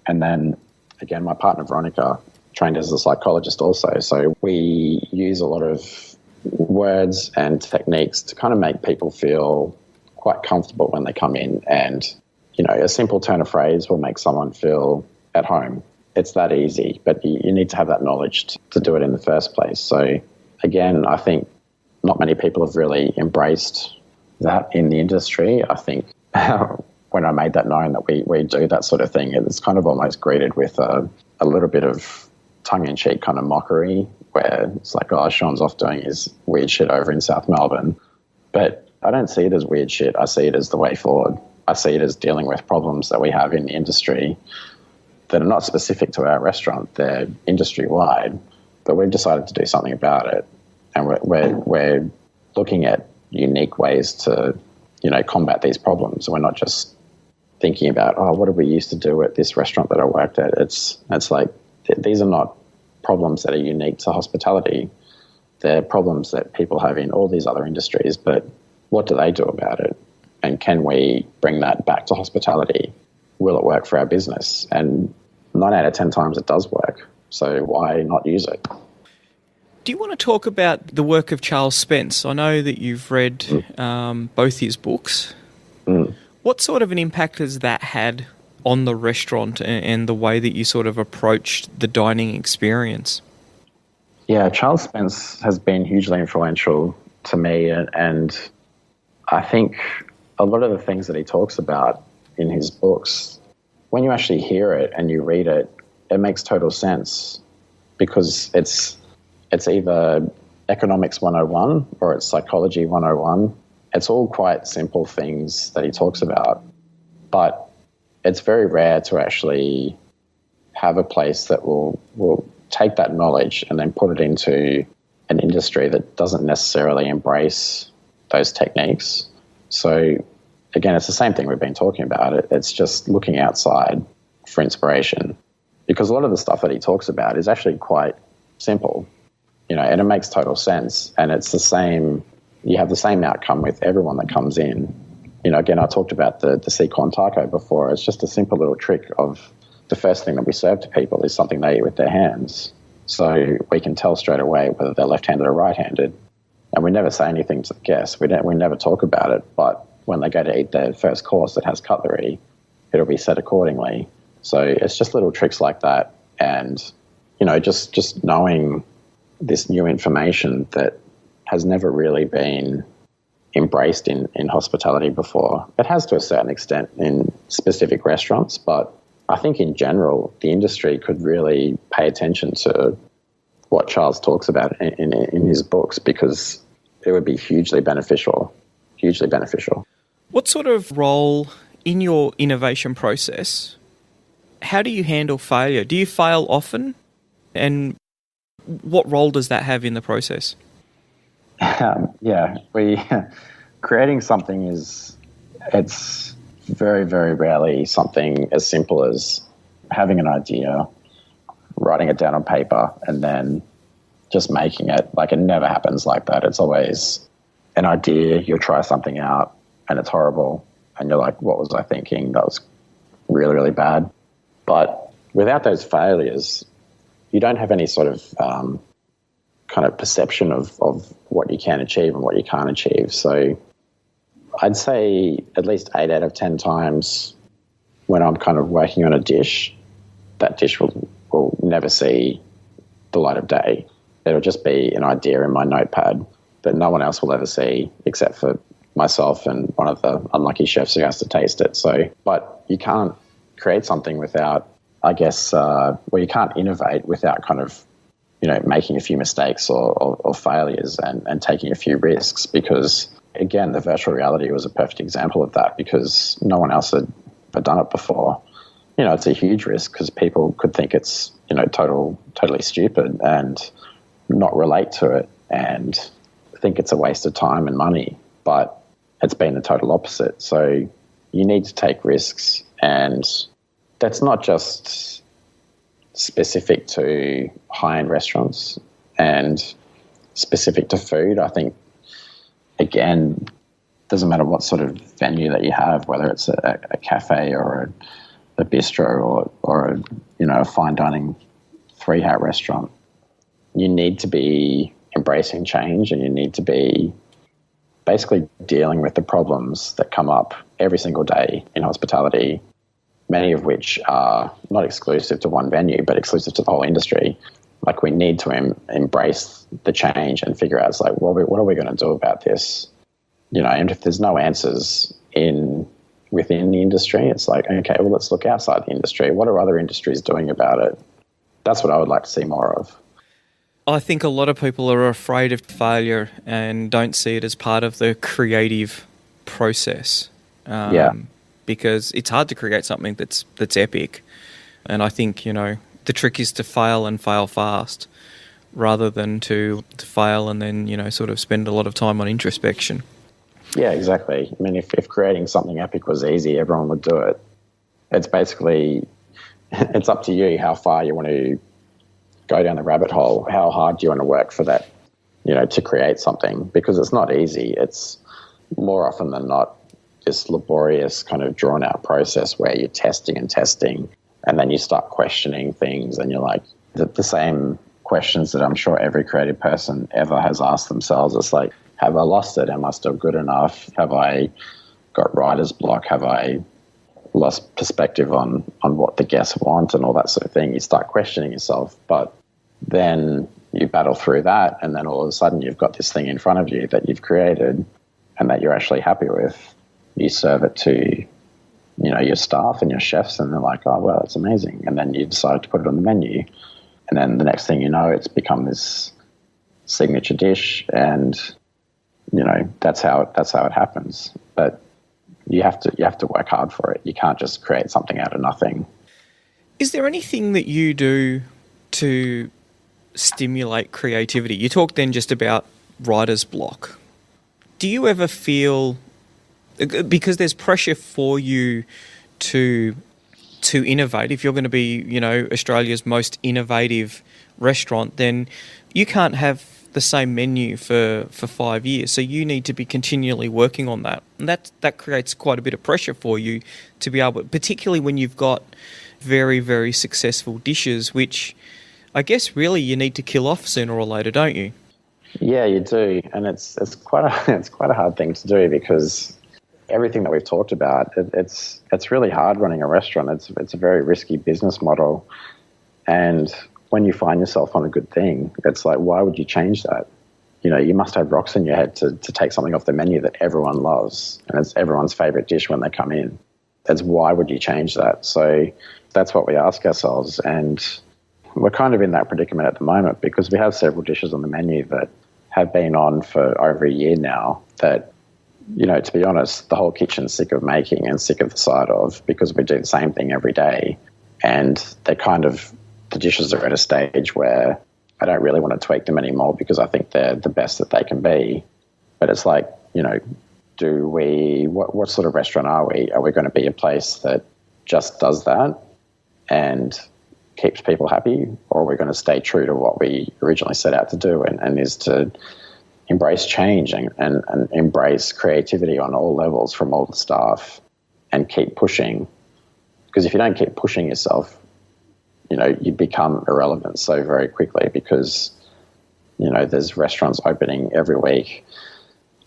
And then again, my partner Veronica trained as a psychologist also. So we use a lot of words and techniques to kind of make people feel quite comfortable when they come in. And, a simple turn of phrase will make someone feel at home. It's that easy, but you need to have that knowledge to do it in the first place. So again, I think not many people have really embraced that in the industry. I think when I made that known that we do that sort of thing, it's kind of almost greeted with a little bit of tongue-in-cheek kind of mockery, where it's like, oh, Shaun's off doing his weird shit over in South Melbourne. But I don't see it as weird shit. I see it as the way forward. I see it as dealing with problems that we have in the industry that are not specific to our restaurant. They're industry-wide, but we've decided to do something about it. And we're looking at unique ways to, combat these problems. We're not just thinking about, oh, what did we used to do at this restaurant that I worked at? It's like, these are not problems that are unique to hospitality. They're problems that people have in all these other industries, but what do they do about it? And can we bring that back to hospitality? Will it work for our business? And 9 out of 10 times it does work. So why not use it? Do you want to talk about the work of Charles Spence? I know that you've read both his books. What sort of an impact has that had on the restaurant and the way that you sort of approached the dining experience? Yeah, Charles Spence has been hugely influential to me, and I think a lot of the things that he talks about in his books, when you actually hear it and you read it, it makes total sense, because it's either economics 101 or it's psychology 101. It's all quite simple things that he talks about, but it's very rare to actually have a place that will take that knowledge and then put it into an industry that doesn't necessarily embrace those techniques. So again, it's the same thing we've been talking about. It's just looking outside for inspiration, because a lot of the stuff that he talks about is actually quite simple, and it makes total sense. And it's the same, you have the same outcome with everyone that comes in. Again, I talked about the sea corn taco before. It's just a simple little trick of the first thing that we serve to people is something they eat with their hands. So we can tell straight away whether they're left-handed or right-handed. And we never say anything to the guests. We never talk about it. But when they go to eat their first course that has cutlery, it'll be set accordingly. So it's just little tricks like that. And, just knowing this new information that has never really been embraced in hospitality before. It has to a certain extent in specific restaurants, but I think in general, the industry could really pay attention to what Charles talks about in his books, because it would be hugely beneficial. What sort of role in your innovation process, how do you handle failure? Do you fail often? And what role does that have in the process? Creating something it's very, very rarely something as simple as having an idea, writing it down on paper, and then just making it. Like, it never happens like that. It's always an idea, you'll try something out, and it's horrible, and you're like, what was I thinking? That was really, really bad. But without those failures, you don't have any sort of kind of perception of what you can achieve and what you can't achieve. So I'd say at least 8 out of 10 times when I'm kind of working on a dish, that dish will never see the light of day. It'll just be an idea in my notepad that no one else will ever see except for myself and one of the unlucky chefs who has to taste it. So, but you can't create something without, I guess, you can't innovate without kind of, making a few mistakes or failures and taking a few risks, because again, the virtual reality was a perfect example of that, because no one else had done it before. It's a huge risk because people could think it's, totally stupid and not relate to it and think it's a waste of time and money, but it's been the total opposite. So you need to take risks, and that's not just specific to high-end restaurants and specific to food. I think, again, doesn't matter what sort of venue that you have, whether it's a cafe or a bistro or a fine dining 3-hat restaurant, you need to be embracing change, and you need to be basically dealing with the problems that come up every single day in hospitality, many of which are not exclusive to one venue, but exclusive to the whole industry. like we need to embrace the change and figure out, it's like, well, what are we going to do about this? You know, and if there's no answers within the industry, it's like, okay, well, let's look outside the industry. What are other industries doing about it? That's what I would like to see more of. I think a lot of people are afraid of failure and don't see it as part of the creative process. Because it's hard to create something that's epic. And I think, you know, the trick is to fail and fail fast rather than to fail and then, you know, sort of spend a lot of time on introspection. Yeah, exactly. I mean, if creating something epic was easy, everyone would do it. It's basically, it's up to you how far you want to go down the rabbit hole. How hard do you want to work for that, you know, to create something? Because it's not easy. It's more often than not this laborious kind of drawn out process where you're testing and then you start questioning things and you're like, the same questions that I'm sure every creative person ever has asked themselves. It's like, have I lost it? Am I still good enough? Have I got writer's block? Have I lost perspective on what the guests want and all that sort of thing? You start questioning yourself, but then you battle through that, and then all of a sudden you've got this thing in front of you that you've created and that you're actually happy with. You serve it to, you know, your staff and your chefs, and they're like, oh, well, it's amazing. And then you decide to put it on the menu. And then the next thing you know, it's become this signature dish, and you know, that's how it happens. But you have to work hard for it. You can't just create something out of nothing. Is there anything that you do to stimulate creativity? You talked then just about writer's block. Do you ever feel, because there's pressure for you to innovate, if you're going to be, you know, Australia's most innovative restaurant, then you can't have the same menu for 5 years. So you need to be continually working on that. And that creates quite a bit of pressure for you to be able, particularly when you've got very, very successful dishes, which I guess really you need to kill off sooner or later, don't you? Yeah, you do. And it's quite a hard thing to do, because everything that we've talked about, it's really hard running a restaurant. It's a very risky business model. And when you find yourself on a good thing, it's like, why would you change that? You know, you must have rocks in your head to take something off the menu that everyone loves, and it's everyone's favorite dish when they come in. That's why would you change that? So that's what we ask ourselves. And we're kind of in that predicament at the moment, because we have several dishes on the menu that have been on for over a year now that, you know, to be honest, the whole kitchen's sick of making and sick of the sight of, because we do the same thing every day. And the dishes are at a stage where I don't really want to tweak them anymore, because I think they're the best that they can be. But it's like, you know, what sort of restaurant are we? Are we going to be a place that just does that and keeps people happy, or are we going to stay true to what we originally set out to do, and is to embrace change and embrace creativity on all levels from all the staff and keep pushing? Because if you don't keep pushing yourself, you know, you become irrelevant so very quickly, because, you know, there's restaurants opening every week.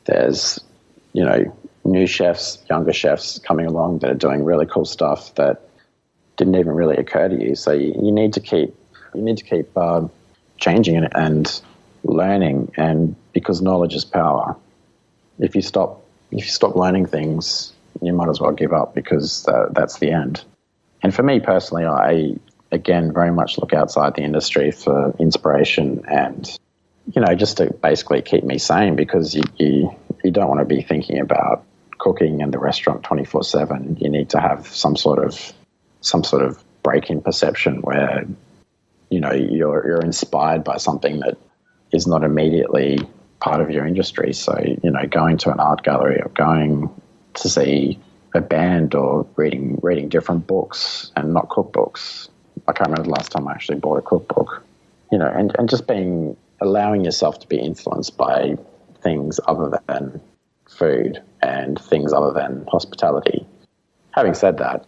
There's, you know, new chefs, younger chefs coming along that are doing really cool stuff that didn't even really occur to you. So you need to keep changing and learning, and because knowledge is power. If you stop learning things, you might as well give up, because that's the end. And for me personally, I again very much look outside the industry for inspiration and, you know, just to basically keep me sane, because you don't want to be thinking about cooking in the restaurant 24/7. You need to have some sort of break in perception where, you know, you're inspired by something that is not immediately part of your industry. So, you know, going to an art gallery or going to see a band or reading different books and not cookbooks. I can't remember the last time I actually bought a cookbook. You know, and just allowing yourself to be influenced by things other than food and things other than hospitality. Having said that,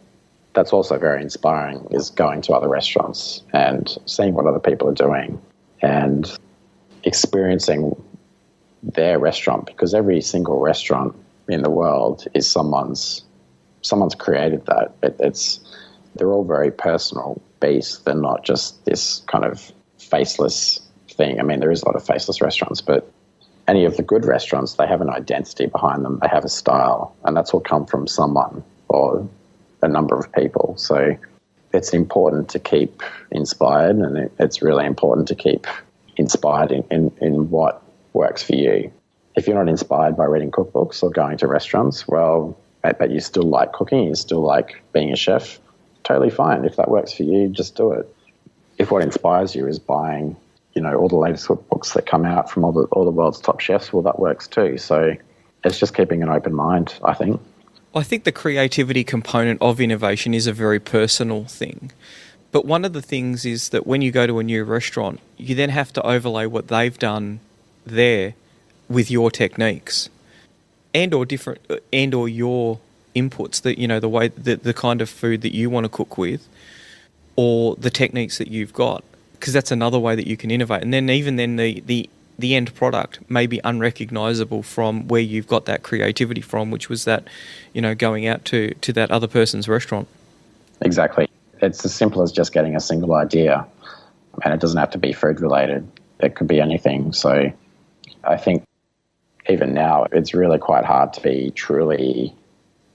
that's also very inspiring, is going to other restaurants and seeing what other people are doing and experiencing their restaurant, because every single restaurant in the world is someone's created that. They're all very personal based. They're not just this kind of faceless thing. I mean, there is a lot of faceless restaurants, but any of the good restaurants, they have an identity behind them. They have a style, and that's all come from someone or a number of people. So it's important to keep inspired, and it's really important to keep inspired in what works for you. If you're not inspired by reading cookbooks or going to restaurants, well, but you still like cooking, you still like being a chef, totally fine. If that works for you, just do it. If what inspires you is buying, all the latest cookbooks that come out from all the world's top chefs, well, that works too. So it's just keeping an open mind, I think. I think the creativity component of innovation is a very personal thing. But one of the things is that when you go to a new restaurant, you then have to overlay what they've done there with your techniques and or your inputs, that the way the kind of food that you want to cook with, or the techniques that you've got, because that's another way that you can innovate. And then even then the end product may be unrecognizable from where you've got that creativity from, which was that, going out to that other person's restaurant. Exactly. It's as simple as just getting a single idea, and it doesn't have to be food related. It could be anything. So I think even now it's really quite hard to be truly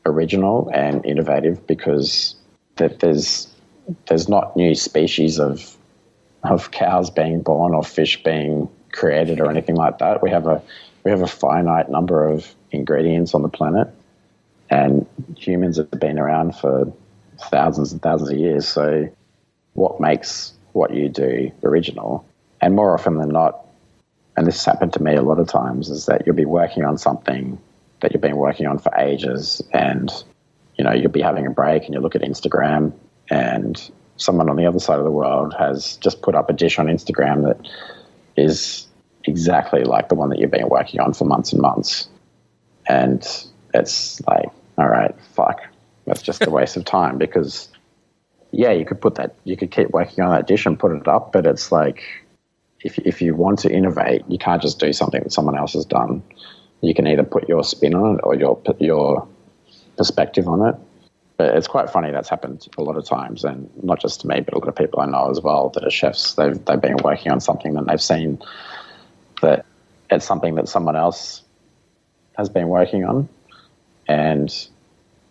original and innovative, because there's not new species of cows being born or fish being created or anything like that. We have a finite number of ingredients on the planet, and humans have been around for thousands and thousands of years. So what makes what you do original? And more often than not, and this has happened to me a lot of times, is that you'll be working on something that you've been working on for ages, and you'll be having a break and you look at Instagram, and someone on the other side of the world has just put up a dish on Instagram that is exactly like the one that you've been working on for months and months. And it's like, all right, fuck, that's just a waste of time, because you could keep working on that dish and put it up, but it's like, if you want to innovate, you can't just do something that someone else has done. You can either put your spin on it or your perspective on it. But it's quite funny, that's happened a lot of times, and not just to me, but a lot of people I know as well that are chefs. They've been working on something and they've seen that it's something that someone else has been working on, and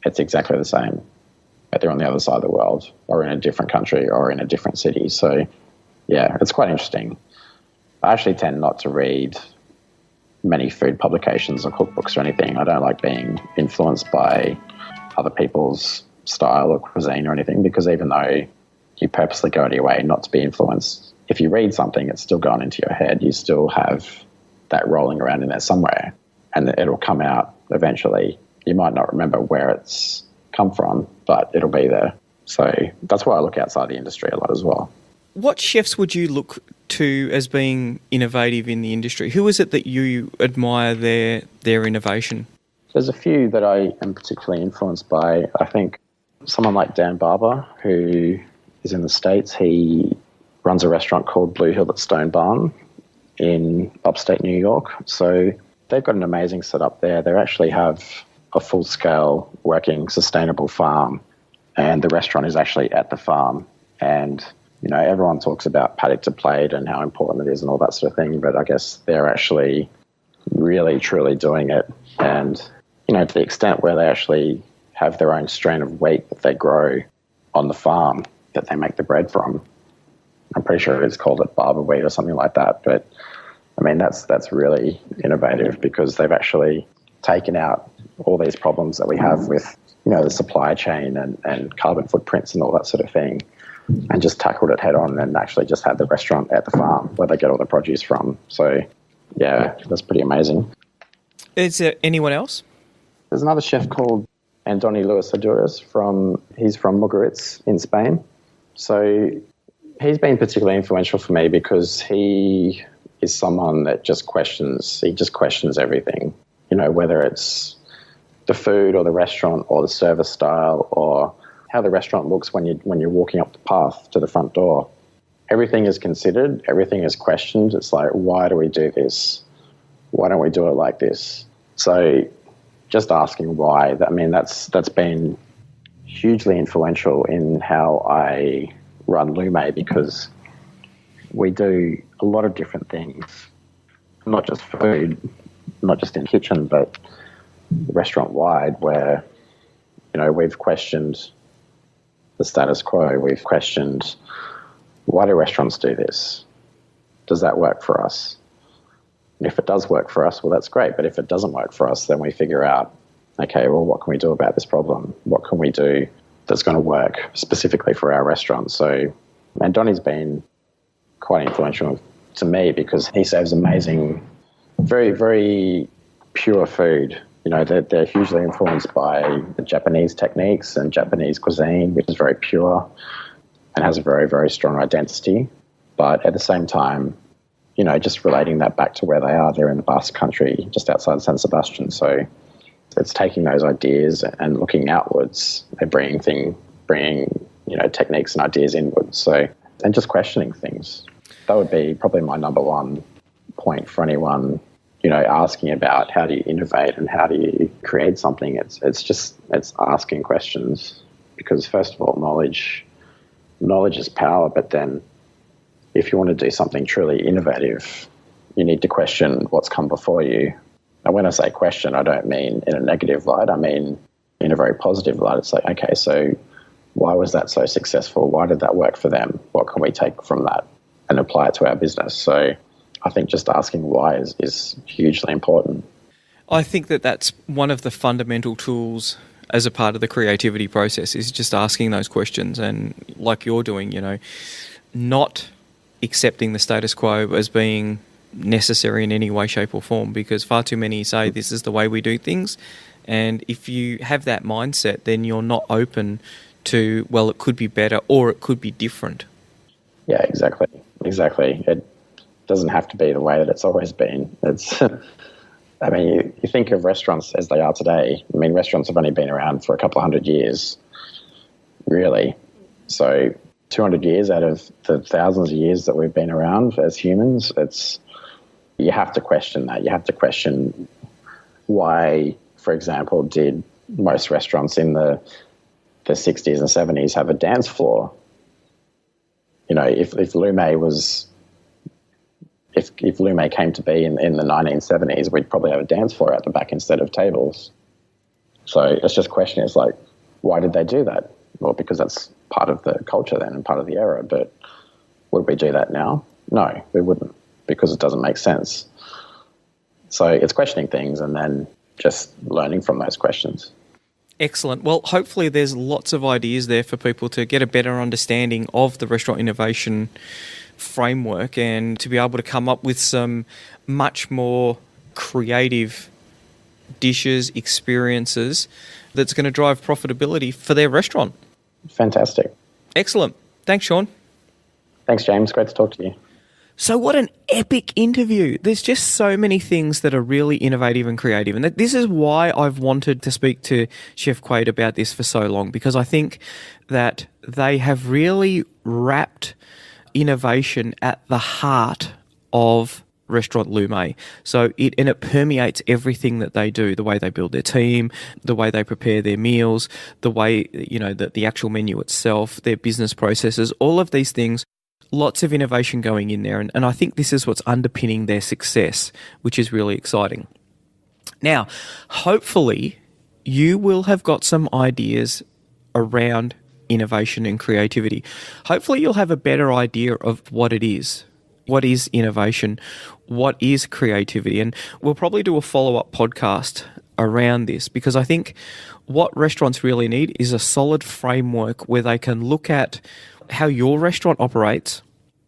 it's exactly the same, but they're on the other side of the world or in a different country or in a different city. So yeah, it's quite interesting. I actually tend not to read many food publications or cookbooks or anything. I don't like being influenced by other people's style or cuisine or anything, because even though you purposely go out of your way not to be influenced, if you read something, it's still gone into your head. You still have that rolling around in there somewhere, and it'll come out eventually. You might not remember where it's come from, but it'll be there. So that's why I look outside the industry a lot as well. What chefs would you look to as being innovative in the industry? Who is it that you admire their innovation? There's a few that I am particularly influenced by. I think someone like Dan Barber, who is in the States, he runs a restaurant called Blue Hill at Stone Barn in upstate New York. So they've got an amazing setup there. They actually have a full-scale working sustainable farm, and the restaurant is actually at the farm. And everyone talks about paddock to plate and how important it is and all that sort of thing, but I guess they're actually really, truly doing it. And, to the extent where they actually have their own strain of wheat that they grow on the farm that they make the bread from. I'm pretty sure it's called barber wheat or something like that. But, I mean, that's really innovative, because they've actually taken out all these problems that we have with, the supply chain and carbon footprints and all that sort of thing, and just tackled it head on, and actually just had the restaurant at the farm where they get all the produce from. So, yeah, that's pretty amazing. Is there anyone else? There's another chef called Andoni Luis Adures he's from Mugaritz in Spain. So he's been particularly influential for me because he is someone that just questions everything, whether it's the food or the restaurant or the service style or how the restaurant looks when you're walking up the path to the front door. Everything is considered, everything is questioned. It's like, why do we do this? Why don't we do it like this? So just asking why, that's been hugely influential in how I run Lume, because we do a lot of different things, not just food, not just in the kitchen, but restaurant-wide, where, we've questioned the status quo. We've questioned, why do restaurants do this? Does that work for us? And if it does work for us, well, that's great. But if it doesn't work for us, then we figure out, okay, well, what can we do about this problem? What can we do that's going to work specifically for our restaurant? So, and Donnie's been quite influential to me because he serves amazing, very, very pure food. They're hugely influenced by the Japanese techniques and Japanese cuisine, which is very pure and has a very, very strong identity. But at the same time, just relating that back to where they are, they're in the Basque Country, just outside San Sebastian. So it's taking those ideas and looking outwards and bringing techniques and ideas inwards. So, and just questioning things. That would be probably my number one point for anyone, asking about how do you innovate and how do you create something. It's asking questions, because first of all, knowledge is power, but then if you want to do something truly innovative, you need to question what's come before you. And when I say question, I don't mean in a negative light. I mean in a very positive light. It's like, okay, so why was that so successful? Why did that work for them? What can we take from that and apply it to our business? So I think just asking why is hugely important. I think that's one of the fundamental tools as a part of the creativity process, is just asking those questions, and like you're doing, not accepting the status quo as being necessary in any way, shape or form, because far too many say this is the way we do things. And if you have that mindset, then you're not open to, well, it could be better or it could be different. Yeah, exactly. It doesn't have to be the way that it's always been. It's, I mean, you think of restaurants as they are today. I mean, restaurants have only been around for a couple of 100 years, really. So 200 years out of the thousands of years that we've been around as humans, you have to question that. You have to question why, for example, did most restaurants in the 60s and 70s have a dance floor? If Lume was... If Lume came to be in the 1970s, we'd probably have a dance floor at the back instead of tables. So it's just questioning, it's like, why did they do that? Well, because that's part of the culture then and part of the era. But would we do that now? No, we wouldn't, because it doesn't make sense. So it's questioning things and then just learning from those questions. Excellent. Well, hopefully there's lots of ideas there for people to get a better understanding of the restaurant innovation framework and to be able to come up with some much more creative dishes, experiences that's going to drive profitability for their restaurant. Fantastic. Excellent. Thanks, Shaun. Thanks, James. Great to talk to you. So what an epic interview. There's just so many things that are really innovative and creative. And this is why I've wanted to speak to Chef Quade about this for so long, because I think that they have really wrapped innovation at the heart of Restaurant Lume. So it permeates everything that they do, the way they build their team, the way they prepare their meals, the way, the actual menu itself, their business processes, all of these things. Lots of innovation going in there. And I think this is what's underpinning their success, which is really exciting. Now, hopefully you will have got some ideas around innovation and creativity. Hopefully you'll have a better idea of what it is. What is innovation? What is creativity? And we'll probably do a follow-up podcast around this, because I think what restaurants really need is a solid framework where they can look at how your restaurant operates,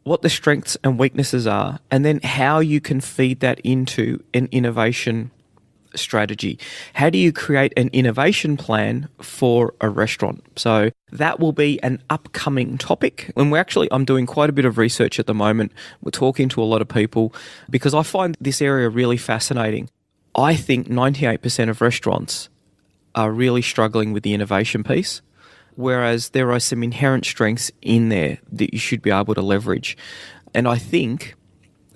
what the strengths and weaknesses are, and then how you can feed that into an innovation strategy. How do you create an innovation plan for a restaurant? So that will be an upcoming topic. And I'm doing quite a bit of research at the moment. We're talking to a lot of people because I find this area really fascinating. I think 98% of restaurants are really struggling with the innovation piece, whereas there are some inherent strengths in there that you should be able to leverage. And I think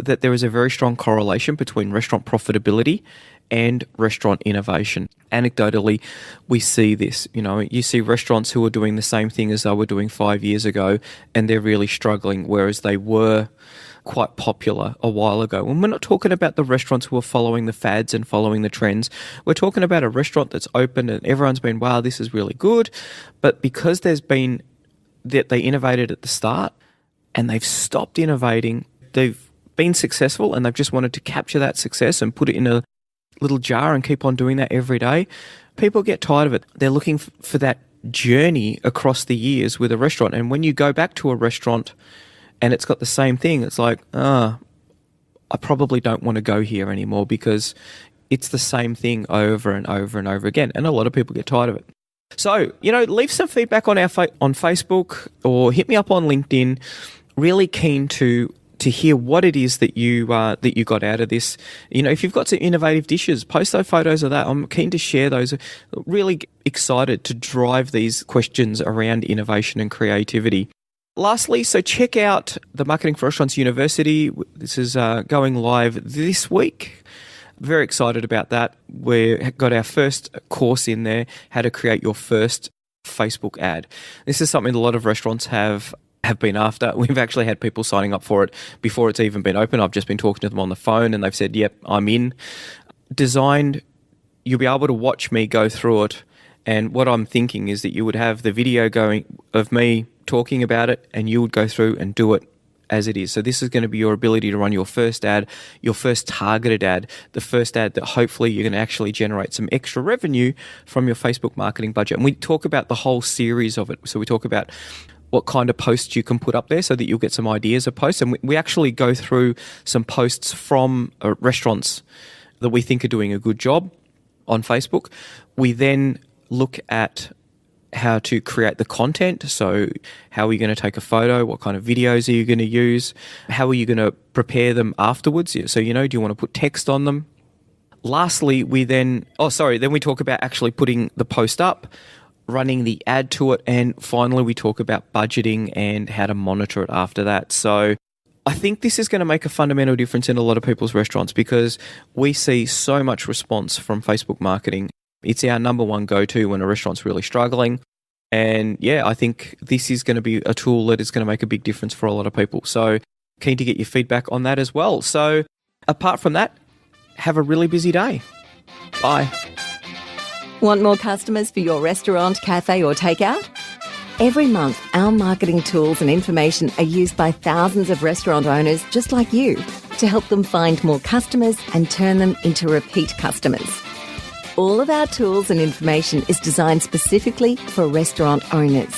that there is a very strong correlation between restaurant profitability and restaurant innovation. Anecdotally, we see this. You see restaurants who are doing the same thing as they were doing 5 years ago, and they're really struggling, whereas they were quite popular a while ago. And we're not talking about the restaurants who are following the fads and following the trends. We're talking about a restaurant that's opened and everyone's been, wow, this is really good. But because they innovated at the start and they've stopped innovating, they've been successful and they've just wanted to capture that success and put it in a little jar and keep on doing that every day. People get tired of it. They're looking for that journey across the years with a restaurant. And when you go back to a restaurant and it's got the same thing, it's like, I probably don't want to go here anymore because it's the same thing over and over and over again. And a lot of people get tired of it. So, leave some feedback on on Facebook or hit me up on LinkedIn. Really keen to hear what it is that you got out of this. If you've got some innovative dishes, post those photos of that. I'm keen to share those. Really excited to drive these questions around innovation and creativity. Lastly, so check out the Marketing for Restaurants University. This is going live this week. Very excited about that. We've got our first course in there, how to create your first Facebook ad. This is something a lot of restaurants have been after. We've actually had people signing up for it before it's even been open. I've just been talking to them on the phone and they've said, yep, I'm in. Designed, you'll be able to watch me go through it. And what I'm thinking is that you would have the video going of me talking about it and you would go through and do it as it is. So this is going to be your ability to run your first ad, your first targeted ad, the first ad that hopefully you're going to actually generate some extra revenue from your Facebook marketing budget. And we talk about the whole series of it. So we talk about what kind of posts you can put up there so that you'll get some ideas of posts. And we actually go through some posts from restaurants that we think are doing a good job on Facebook. We then look at how to create the content. So how are you going to take a photo? What kind of videos are you going to use? How are you going to prepare them afterwards? So, do you want to put text on them? Lastly, then we talk about actually putting the post up, running the ad to it, and finally we talk about budgeting and how to monitor it after that. So I think this is going to make a fundamental difference in a lot of people's restaurants because we see so much response from Facebook marketing. It's our number one go-to when a restaurant's really struggling. And yeah, I think this is going to be a tool that is going to make a big difference for a lot of people. So keen to get your feedback on that as well. So apart from that, have a really busy day. Bye. Want more customers for your restaurant, cafe or takeout? Every month, our marketing tools and information are used by thousands of restaurant owners just like you to help them find more customers and turn them into repeat customers. All of our tools and information is designed specifically for restaurant owners.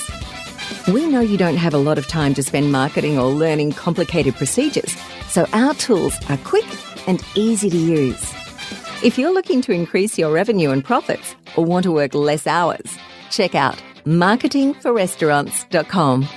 We know you don't have a lot of time to spend marketing or learning complicated procedures, so our tools are quick and easy to use. If you're looking to increase your revenue and profits or want to work less hours, check out marketingforrestaurants.com.